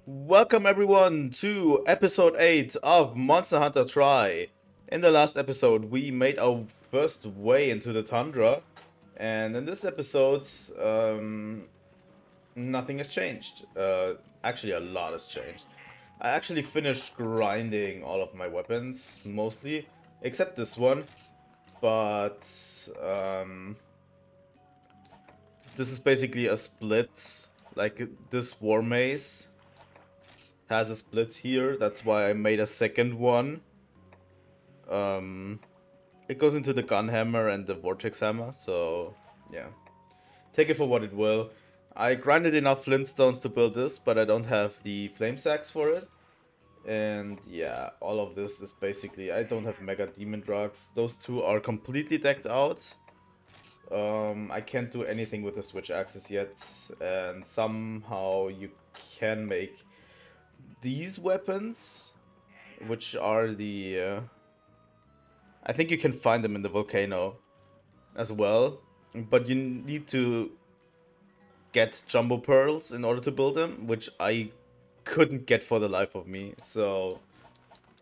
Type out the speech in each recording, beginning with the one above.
Welcome everyone to episode 8 of Monster Hunter Tri. In the last episode we made our first way into the tundra, and in this episode nothing has changed. Actually a lot has changed. I actually finished grinding all of my weapons, mostly, except this one, but this is basically a split, like this war mace has a split here. That's why I made a second one. Um, it goes into the gun hammer and the vortex hammer. So yeah, take it for what it will. I grinded enough flintstones to build this, but I don't have the flame sacks for it. And yeah, all of this is basically, I don't have mega demon drugs. Those two are completely decked out. I can't do anything with the switch axes yet, and somehow you can make these weapons, which are the I think you can find them in the volcano as well, but you need to get jumbo pearls in order to build them, which I couldn't get for the life of me, so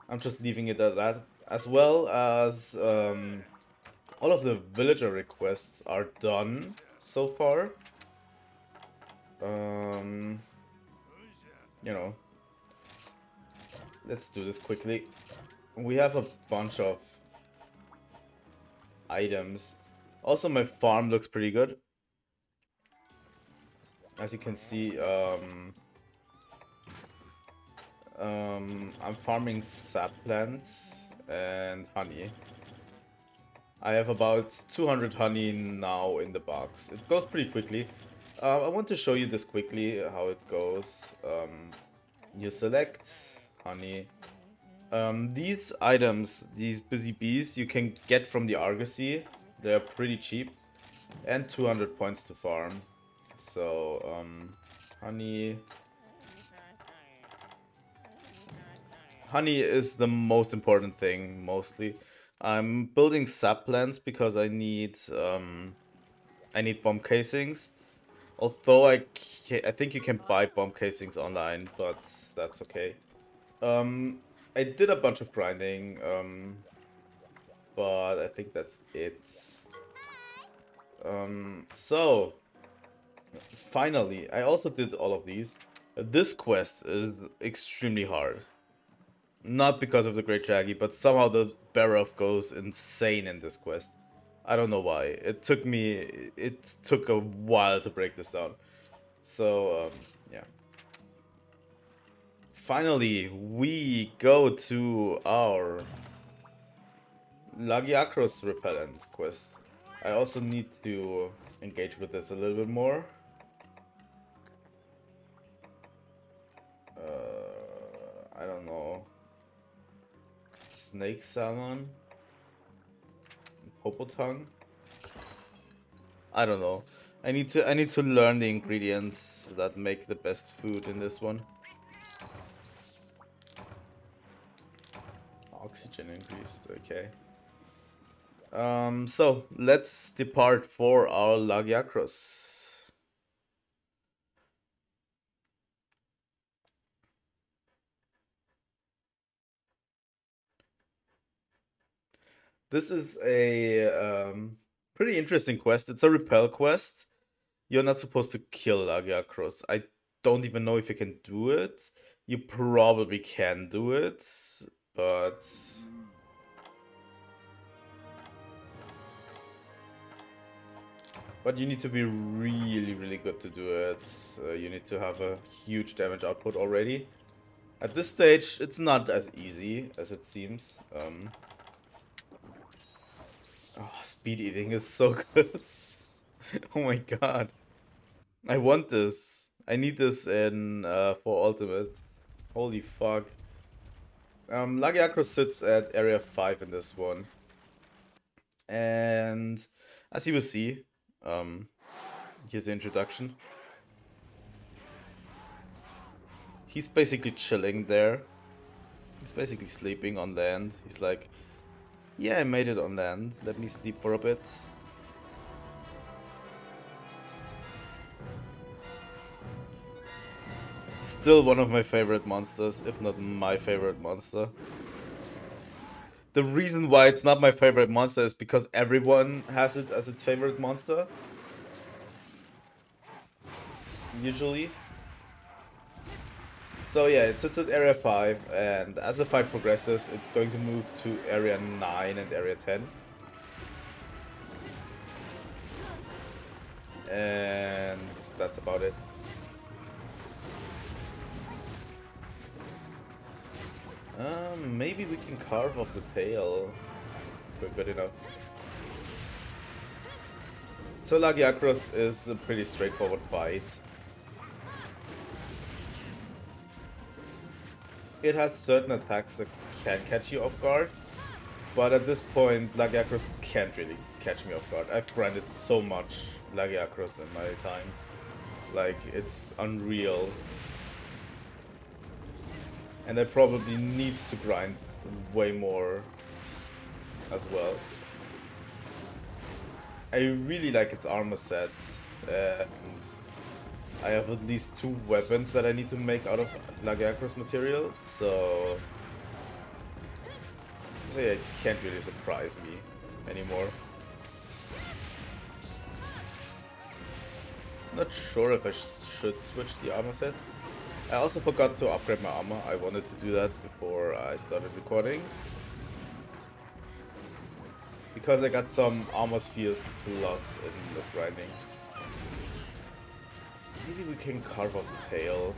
I'm just leaving it at that. As well as all of the villager requests are done so far. Um, you know, let's do this quickly. We have a bunch of items. Also, my farm looks pretty good. As you can see, I'm farming sap plants and honey. I have about 200 honey now in the box. It goes pretty quickly. I want to show you this quickly, how it goes. You select honey. These items, these busy bees, you can get from the Argosy. They're pretty cheap. And 200 points to farm. So, honey. Honey is the most important thing, mostly. I'm building sap plants because I need bomb casings. Although I think you can buy bomb casings online, but that's okay. I did a bunch of grinding, but I think that's it. So, finally, I also did all of these. This quest is extremely hard. Not because of the Great Jaggy, but somehow the Barrow goes insane in this quest. I don't know why. It took a while to break this down. So, yeah. Finally, we go to our Lagiacros repellent quest. I also need to engage with this a little bit more. I don't know. Snake salmon? Popo tongue? I don't know. I need to learn the ingredients that make the best food in this one. Oxygen increased, okay. So let's depart for our Lagiacros. This is a pretty interesting quest. It's a repel quest. You're not supposed to kill Lagiacros. I don't even know if you can do it. You probably can do it, but you need to be really, really good to do it. You need to have a huge damage output already. At this stage, it's not as easy as it seems. Oh, speed eating is so good. Oh my god. I want this. I need this in for ultimate. Holy fuck. Lagiacro sits at area 5 in this one. And as you will see, here's the introduction. He's basically chilling there. He's basically sleeping on land. He's like, yeah, I made it on land. Let me sleep for a bit. Still one of my favorite monsters, if not my favorite monster. The reason why it's not my favorite monster is because everyone has it as its favorite monster. Usually. So yeah, it sits at Area 5, and as the fight progresses, it's going to move to Area 9 and Area 10. And that's about it. Maybe we can carve off the tail. We're good enough. So Lagiacros is a pretty straightforward fight. It has certain attacks that can catch you off guard, but at this point, Lagiacros can't really catch me off guard. I've grinded so much Lagiacros in my time. Like, it's unreal. And I probably need to grind way more as well. I really like its armor set, and I have at least 2 weapons that I need to make out of Lagiacros materials, so yeah, it can't really surprise me anymore. Not sure if I should switch the armor set. I also forgot to upgrade my armor. I wanted to do that before I started recording, because I got some armor spheres plus in the grinding. Maybe we can carve off the tail.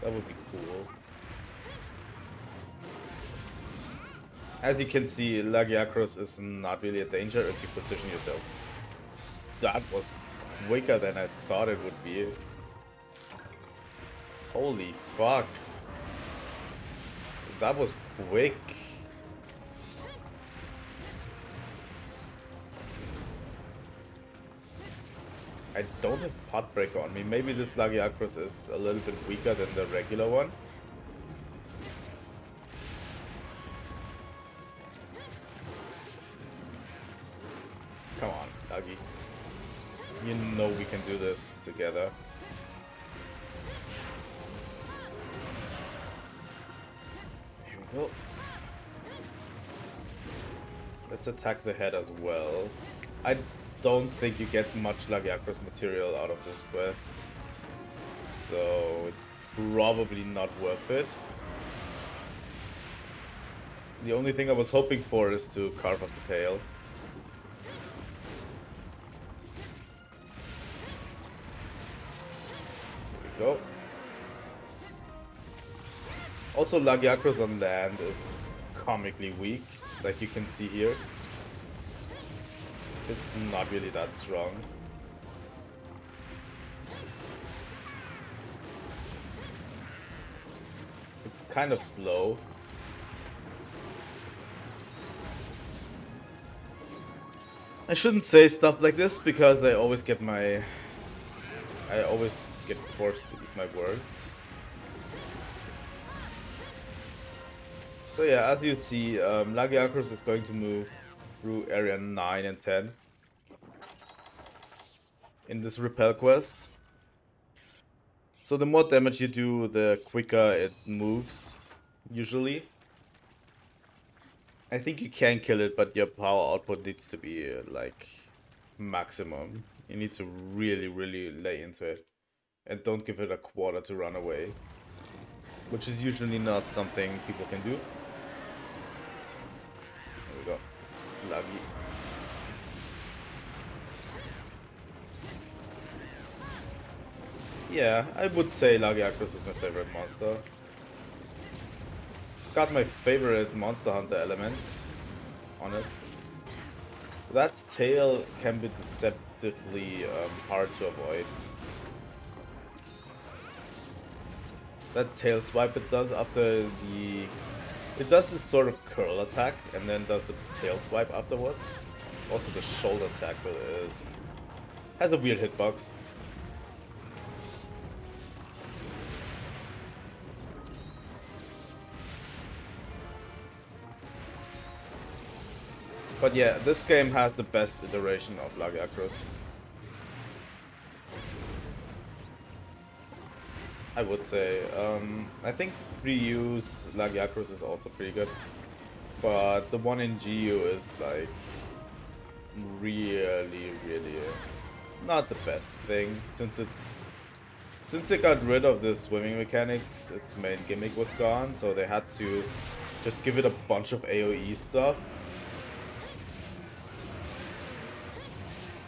That would be cool. As you can see, Lagiacros is not really a danger if you position yourself. That was quicker than I thought it would be. Holy fuck. That was quick. I don't have Potbreaker on me. Maybe this Lagiacros is a little bit weaker than the regular one. Come on, Lagi. You know we can do this together. Here we go. Let's attack the head as well. I don't think you get much Lagiacros material out of this quest, so it's probably not worth it. The only thing I was hoping for is to carve up the tail. Here we go. Also, Lagiacros on land is comically weak, like you can see here. It's not really that strong. It's kind of slow. I shouldn't say stuff like this because I always get forced to eat my words. So yeah, as you see, Lagiacros is going to move through area 9 and 10 in this repel quest. So the more damage you do, the quicker it moves, usually. I think you can kill it, but your power output needs to be like maximum. You need to really, really lay into it. And don't give it a quarter to run away, which is usually not something people can do. There we go. Lagi. Yeah, I would say Lagiacros is my favorite monster. Got my favorite Monster Hunter elements on it. That tail can be deceptively hard to avoid. That tail swipe it does after the... It does this sort of curl attack and then does the tail swipe afterwards. Also the shoulder tackle has a weird hitbox. But yeah, this game has the best iteration of Lagiacros. I would say. I think reuse Lagiacrus is also pretty good. But the one in GU is like really not the best thing since it got rid of the swimming mechanics, its main gimmick was gone, so they had to just give it a bunch of AoE stuff.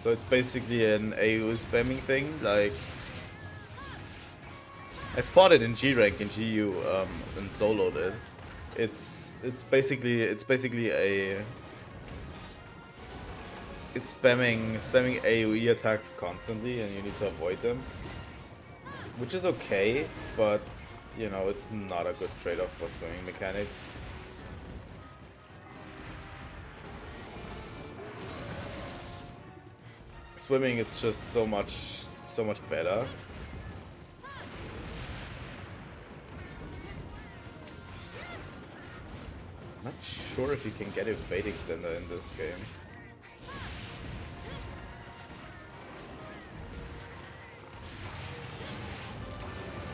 So it's basically an AoE spamming thing, like I fought it in G rank in GU and soloed it. It's basically a it's spamming AoE attacks constantly and you need to avoid them. Which is okay, but you know, it's not a good trade-off for swimming mechanics. Swimming is just so much better. Not sure if you can get a fate extender in this game.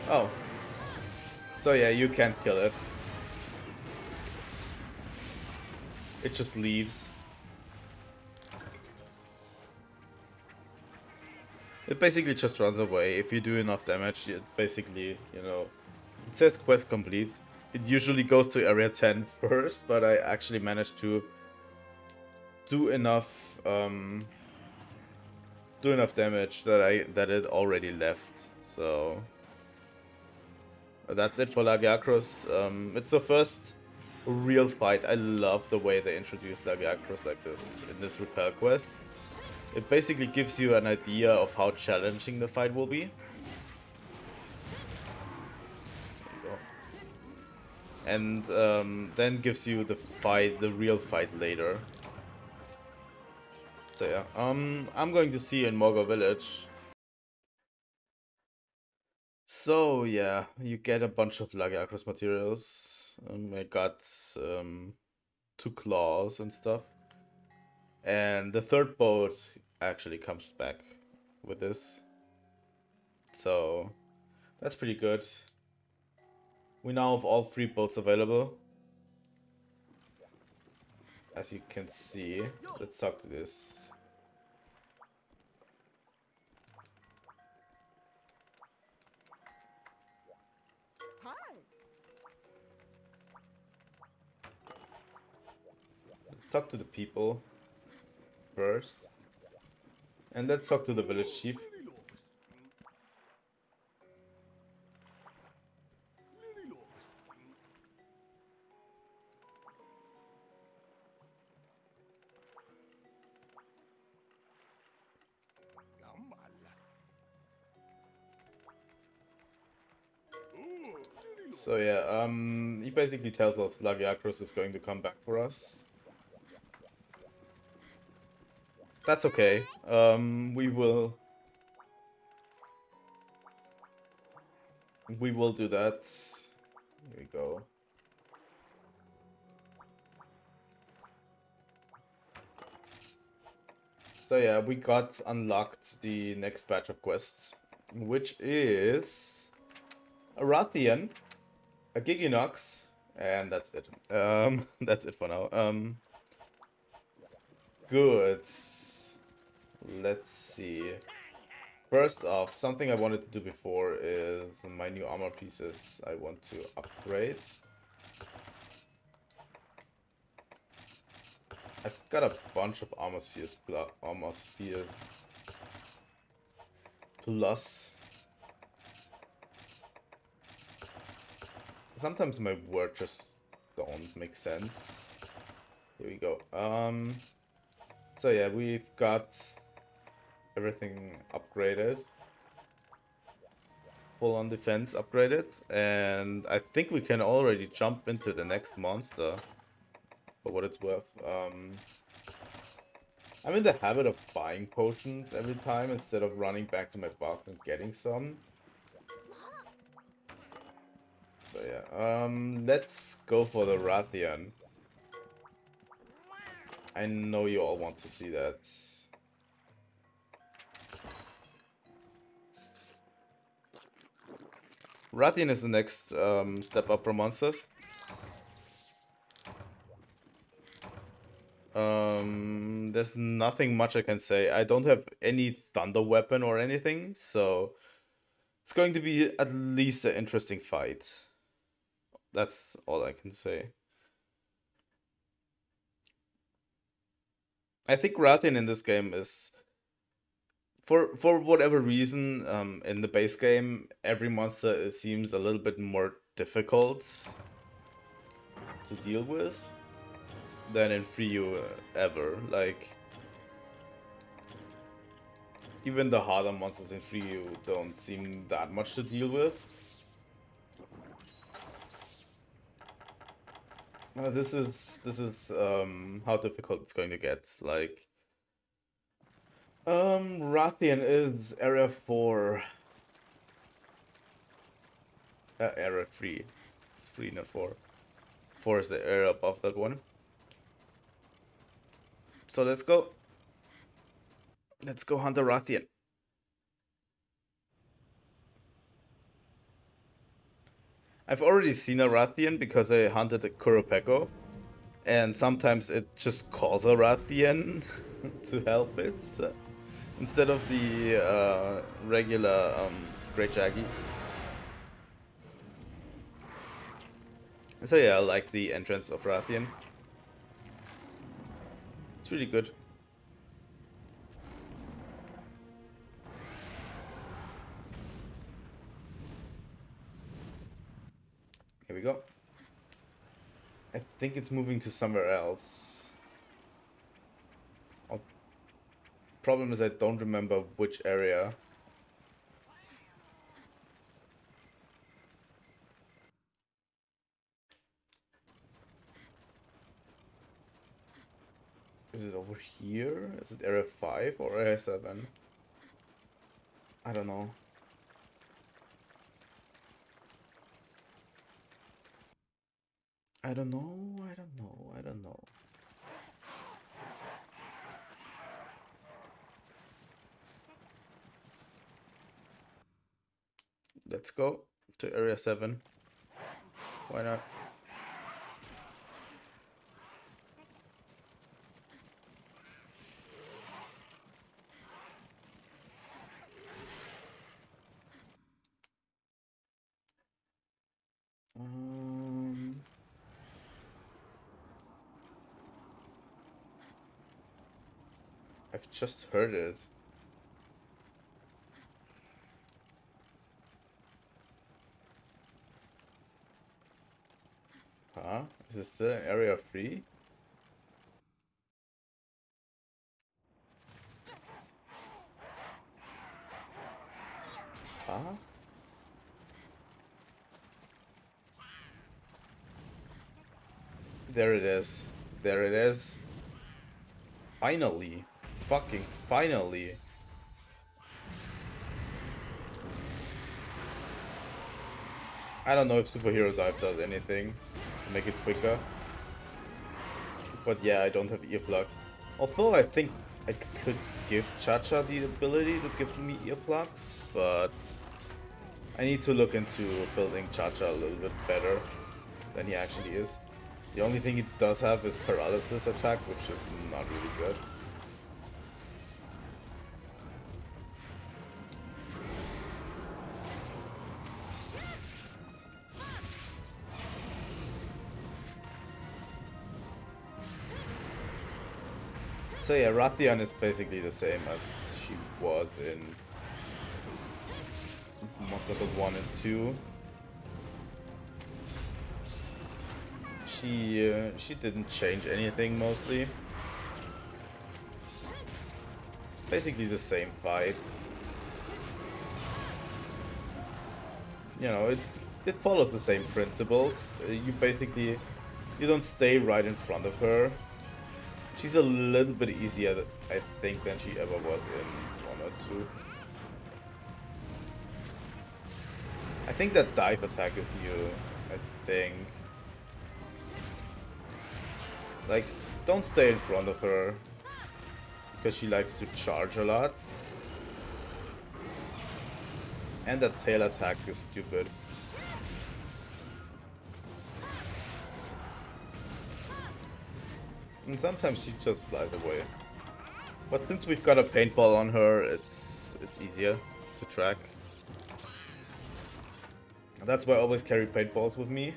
Oh. So yeah, you can't kill it. It just leaves. It basically just runs away. If you do enough damage, it basically, you know, it says quest complete. It usually goes to area 10 first, but I actually managed to do enough damage that it already left. So that's it for Lagiacrus. It's the first real fight. I love the way they introduced Lagiacrus like this in this repel quest. It basically gives you an idea of how challenging the fight will be. And then gives you the real fight later. So yeah, I'm going to see you in Morgo Village. So yeah, you get a bunch of Lagiacrus materials. I got 2 claws and stuff. And the third boat actually comes back with this. So that's pretty good. We now have all 3 boats available. As you can see, let's talk to this. Let's talk to the people first. And let's talk to the village chief. So yeah, he basically tells us Lagiacrus is going to come back for us. That's okay. We will do that. Here we go. So yeah, we got unlocked the next batch of quests, which is a Rathian, a Giginox, and that's it. That's it for now. Good. Let's see. First off, something I wanted to do before is my new armor pieces I want to upgrade. I've got a bunch of armor spheres plus. Sometimes my words just don't make sense. Here we go. So yeah, we've got everything upgraded. Full on defense upgraded, and I think we can already jump into the next monster. For what it's worth. I'm in the habit of buying potions every time instead of running back to my box and getting some. So yeah, let's go for the Rathian. I know you all want to see that. Rathian is the next step up for monsters. There's nothing much I can say. I don't have any thunder weapon or anything, so it's going to be at least an interesting fight. That's all I can say. I think Rathian in this game is, for whatever reason, in the base game, every monster seems a little bit more difficult to deal with than in Free ever. Like, even the harder monsters in Free don't seem that much to deal with. This is how difficult it's going to get. Like, Rathian is area 4. Area 3. It's 3, not 4. 4 is the area above that one. So let's go. Let's go hunt a Rathian. I've already seen a Rathian because I hunted a Kuropeko. And sometimes it just calls a Rathian to help it. So, instead of the regular Great Jaggy. So yeah, I like the entrance of Rathian. It's really good. Here we go. I think it's moving to somewhere else. Problem is I don't remember which area. Is it over here? Is it area 5 or area 7? I don't know. I don't know. Let's go to area 7. Why not? I've just heard it. Huh? Is it still in area 3? Huh? There it is. There it is. Finally. Fucking finally. I don't know if Superhero Dive does anything to make it quicker. But yeah, I don't have earplugs. Although I think I could give Cha-Cha the ability to give me earplugs, but I need to look into building Cha-Cha a little bit better than he actually is. The only thing he does have is paralysis attack, which is not really good. So yeah, Rathian is basically the same as she was in Monster Hunter 1 and 2. She didn't change anything mostly. Basically the same fight. You know, it follows the same principles. You don't stay right in front of her. She's a little bit easier, I think, than she ever was in 1 or 2. I think that dive attack is new, I think. Like, don't stay in front of her, because she likes to charge a lot. And that tail attack is stupid. And sometimes she just flies away. But since we've got a paintball on her, it's easier to track. That's why I always carry paintballs with me.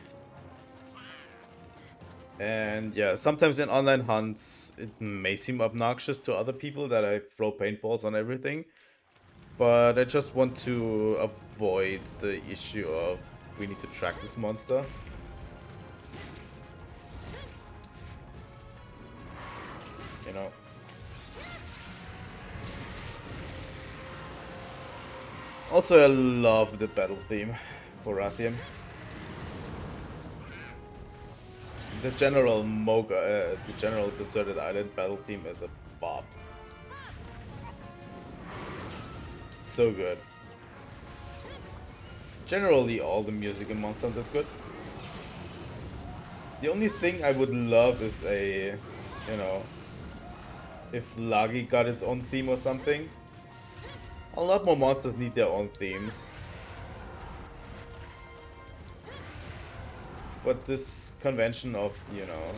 And yeah, sometimes in online hunts, it may seem obnoxious to other people that I throw paintballs on everything. But I just want to avoid the issue of we need to track this monster. You know. Also, I love the battle theme for Rathian. The general the general deserted island battle theme is a bop. So good. Generally, all the music in Monster Hunter is good. The only thing I would love is a, you know, if Lagi got its own theme or something. A lot more monsters need their own themes. But this convention of, you know,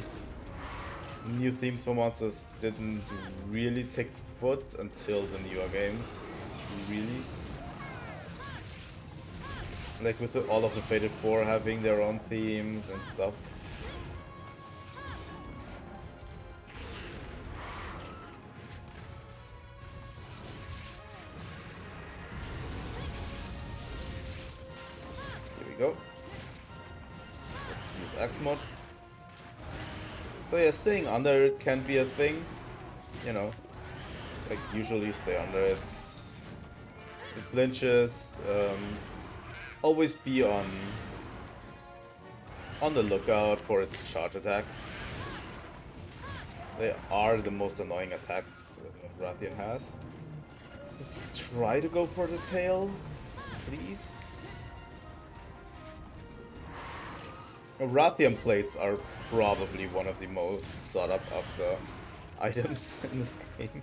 new themes for monsters didn't really take foot until the newer games. Really. Like with all of the Fated 4 having their own themes and stuff. Here we go. Let's use Axe mod. So yeah, staying under it can be a thing. You know, like usually stay under it. It flinches. Always be on the lookout for its charge attacks. They are the most annoying attacks Rathian has. Let's try to go for the tail, please. Rathian plates are probably one of the most sought after items in this game.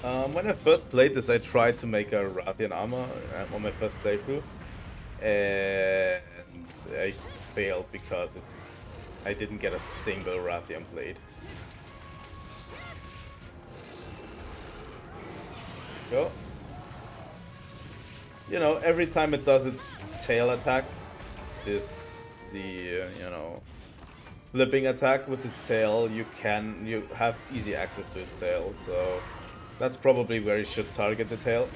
When I first played this, I tried to make a Rathian armor on my first playthrough, and I failed because I didn't get a single Rathian blade. Go. You know, every time it does its tail attack, the you know, flipping attack with its tail, you have easy access to its tail, so that's probably where you should target the tail.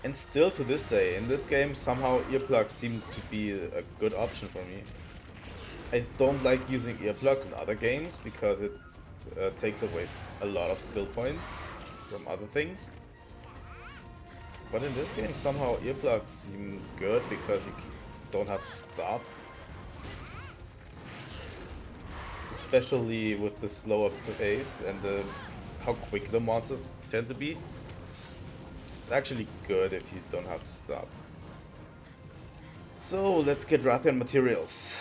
And still to this day, in this game, somehow earplugs seem to be a good option for me. I don't like using earplugs in other games because it takes away a lot of skill points from other things. But in this game, somehow earplugs seem good because you don't have to stop. Especially with the slower pace and how quick the monsters tend to be. It's actually good if you don't have to stop. So let's get Rathian materials.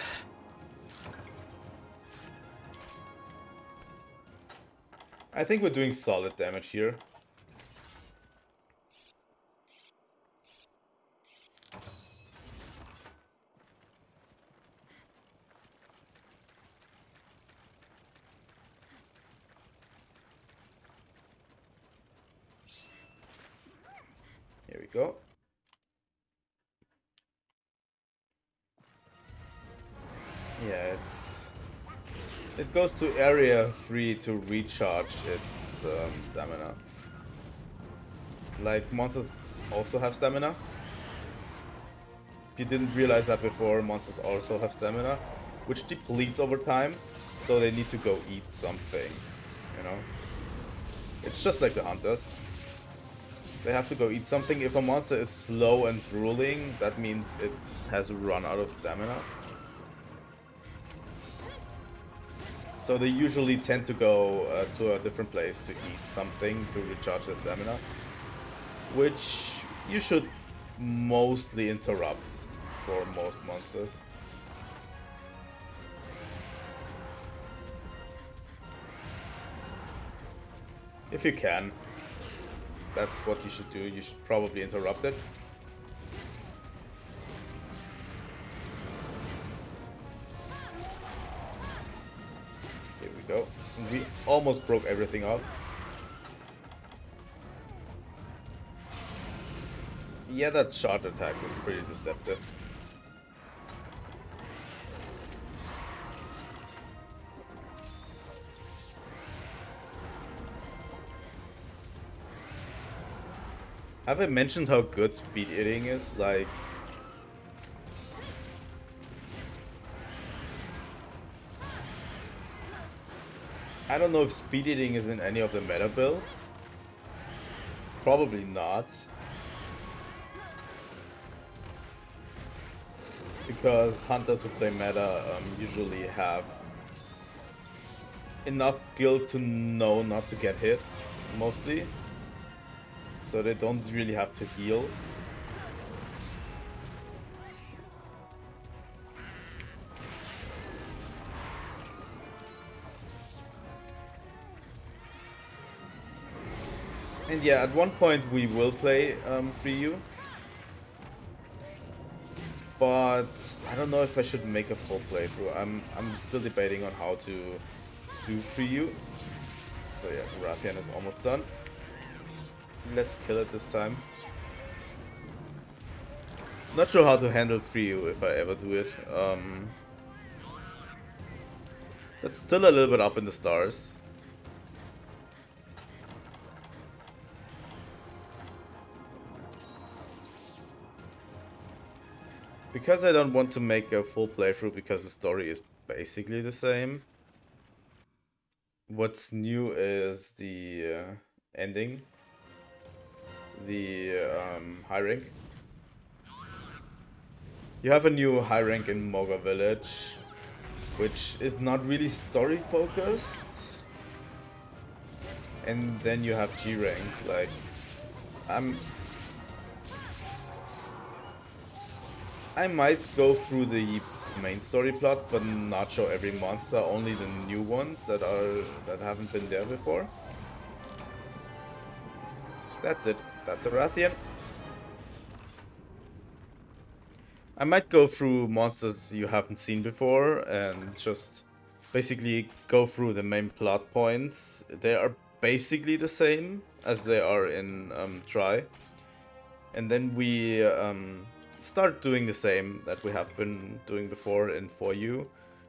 I think we're doing solid damage here. Here we go. Yeah, it goes to area 3 to recharge its stamina. Like, monsters also have stamina. If you didn't realize that before, monsters also have stamina, which depletes over time, so they need to go eat something, you know? It's just like the hunters. They have to go eat something. If a monster is slow and drooling, that means it has run out of stamina. So they usually tend to go to a different place to eat something to recharge their stamina, which you should mostly interrupt for most monsters. If you can. That's what you should do. You should probably interrupt it. Here we go. We almost broke everything off. Yeah, that shot attack is pretty deceptive. Have I mentioned how good speed eating is? Like, I don't know if speed eating is in any of the meta builds. Probably not. Because hunters who play meta usually have enough skill to know not to get hit, mostly. So they don't really have to heal. And yeah, at one point we will play Free You. But I don't know if I should make a full playthrough. I'm still debating on how to do Free You. So yeah, Rathian is almost done. Let's kill it this time. Not sure how to handle Free You if I ever do it. That's still a little bit up in the stars. Because I don't want to make a full playthrough because the story is basically the same. What's new is the ending. The high rank. You have a new high rank in Moga Village, which is not really story focused. And then you have G rank. Like, I might go through the main story plot, but not show every monster, only the new ones that haven't been there before. That's it. That's a Rathian. I might go through monsters you haven't seen before and just basically go through the main plot points. They are basically the same as they are in Tri. And then we start doing the same that we have been doing before in 4U.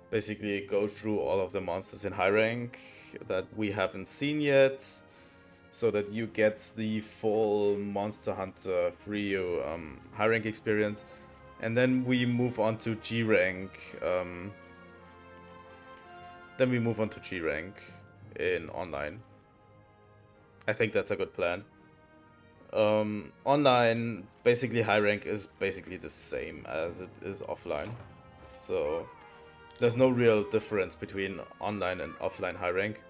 Basically go through all of the monsters in high rank that we haven't seen yet, so that you get the full Monster Hunter Free You high rank experience. And then we move on to G rank. Then we move on to G rank in online. I think that's a good plan. Online, basically high rank is basically the same as it is offline. So there's no real difference between online and offline high rank.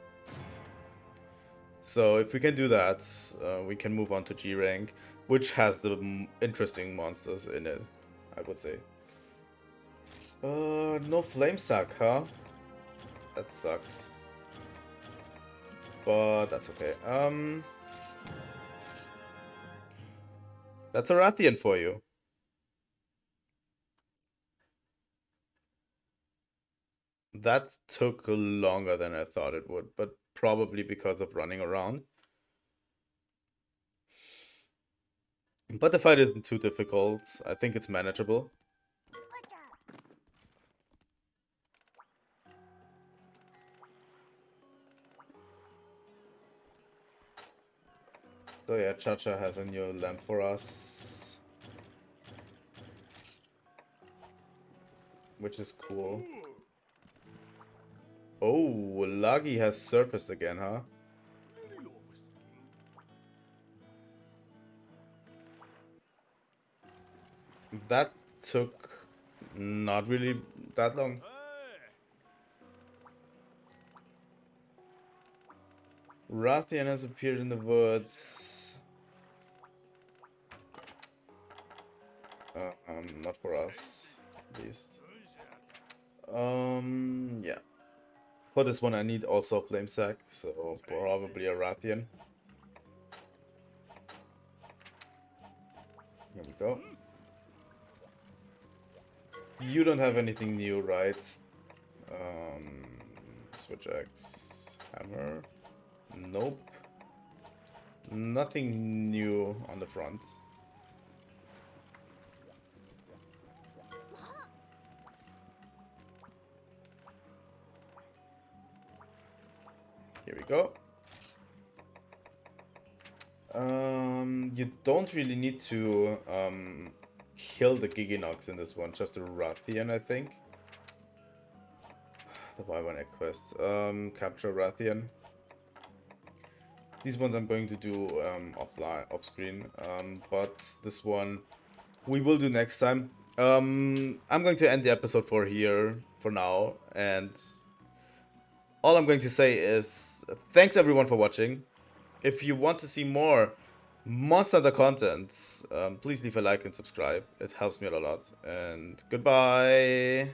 So if we can do that, we can move on to G rank, which has the interesting monsters in it, I would say. No flame sack, huh? That sucks. But that's okay. That's a Rathian for you. That took longer than I thought it would, but probably because of running around. But the fight isn't too difficult. I think it's manageable. So yeah, Chacha has a new lamp for us, which is cool. Oh, Lagi has surfaced again, huh? That took not really that long. Rathian has appeared in the woods. Not for us, at least. Yeah. For this one, I need also a flame sack, so probably a Rathian. Here we go. You don't have anything new, right? Switch X. Hammer. Nope. Nothing new on the front. Here we go. You don't really need to kill the Giginox in this one, just a Rathian, I think. The Y1 quest. Capture Rathian. These ones I'm going to do off screen, but this one we will do next time. I'm going to end the episode for here for now, and all I'm going to say is thanks everyone for watching. If you want to see more Monster Hunter content, please leave a like and subscribe. It helps me out a lot. And goodbye.